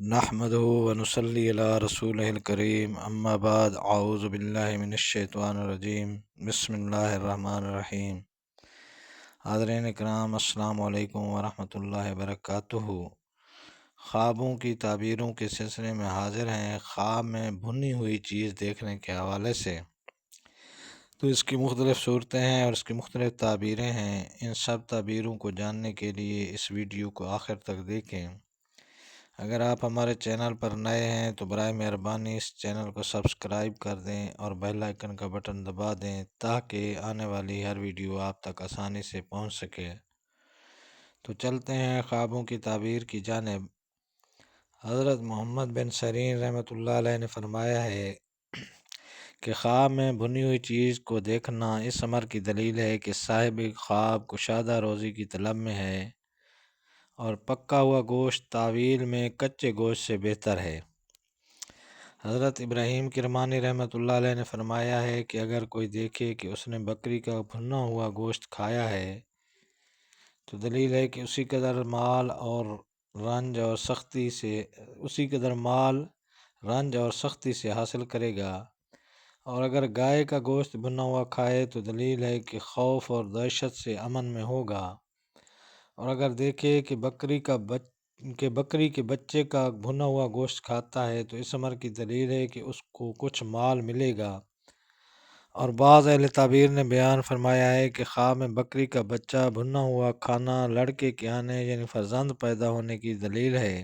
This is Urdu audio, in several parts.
نحمده ونصلي على رسوله الكريم اما بعد اعوذ باللہ من الشیطان الرجیم بسم اللہ الرحمن الرحیم۔ حاضرین اکرام، السلام علیکم ورحمۃ اللہ وبرکاتہ۔ خوابوں کی تعبیروں کے سلسلے میں حاضر ہیں۔ خواب میں بھنی ہوئی چیز دیکھنے کے حوالے سے تو اس کی مختلف صورتیں ہیں اور اس کی مختلف تعبیریں ہیں۔ ان سب تعبیروں کو جاننے کے لیے اس ویڈیو کو آخر تک دیکھیں۔ اگر آپ ہمارے چینل پر نئے ہیں تو برائے مہربانی اس چینل کو سبسکرائب کر دیں اور بیل آئیکن کا بٹن دبا دیں تاکہ آنے والی ہر ویڈیو آپ تک آسانی سے پہنچ سکے۔ تو چلتے ہیں خوابوں کی تعبیر کی جانب۔ حضرت محمد بن سیرین رحمۃ اللہ علیہ نے فرمایا ہے کہ خواب میں بھنی ہوئی چیز کو دیکھنا اس امر کی دلیل ہے کہ صاحب خواب کشادہ روزی کی طلب میں ہے، اور پکا ہوا گوشت تعویل میں کچے گوشت سے بہتر ہے۔ حضرت ابراہیم کرمانی رحمۃ اللہ علیہ نے فرمایا ہے کہ اگر کوئی دیکھے کہ اس نے بکری کا بھنا ہوا گوشت کھایا ہے تو دلیل ہے کہ اسی قدر مال رنج اور سختی سے حاصل کرے گا، اور اگر گائے کا گوشت بھنا ہوا کھائے تو دلیل ہے کہ خوف اور دہشت سے امن میں ہوگا، اور اگر دیکھے کہ بکری کے بچے کا بھنا ہوا گوشت کھاتا ہے تو اس امر کی دلیل ہے کہ اس کو کچھ مال ملے گا۔ اور بعض اہل تعبیر نے بیان فرمایا ہے کہ خواب میں بکری کا بچہ بھنا ہوا کھانا لڑکے کے آنے یعنی فرزند پیدا ہونے کی دلیل ہے۔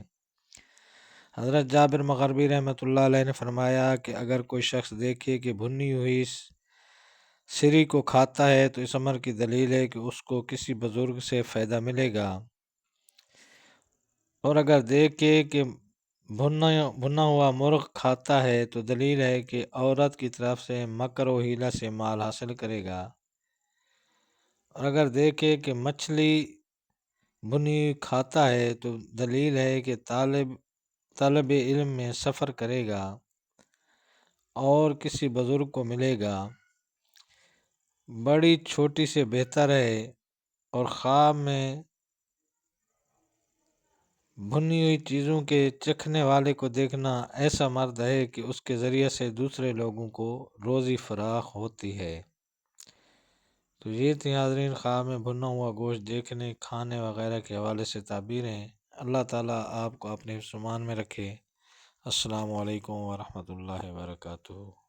حضرت جابر مغربی رحمۃ اللہ علیہ نے فرمایا کہ اگر کوئی شخص دیکھے کہ بھنی ہوئی سری کو کھاتا ہے تو اس امر کی دلیل ہے کہ اس کو کسی بزرگ سے فائدہ ملے گا، اور اگر دیکھے کہ بھنا ہوا مرغ کھاتا ہے تو دلیل ہے کہ عورت کی طرف سے مکر و حیلہ سے مال حاصل کرے گا، اور اگر دیکھے کہ مچھلی بھنی کھاتا ہے تو دلیل ہے کہ طالب علم میں سفر کرے گا اور کسی بزرگ کو ملے گا۔ بڑی چھوٹی سے بہتر ہے، اور خواب میں بھنی ہوئی چیزوں کے چکھنے والے کو دیکھنا ایسا مرد ہے کہ اس کے ذریعے سے دوسرے لوگوں کو روزی فراخ ہوتی ہے۔ تو یہ تھی حاضرین خواب میں بھنا ہوا گوشت دیکھنے، کھانے وغیرہ کے حوالے سے تعبیریں۔ اللہ تعالیٰ آپ کو اپنے حفظ و امان میں رکھے۔ السلام علیکم ورحمۃ اللہ وبرکاتہ۔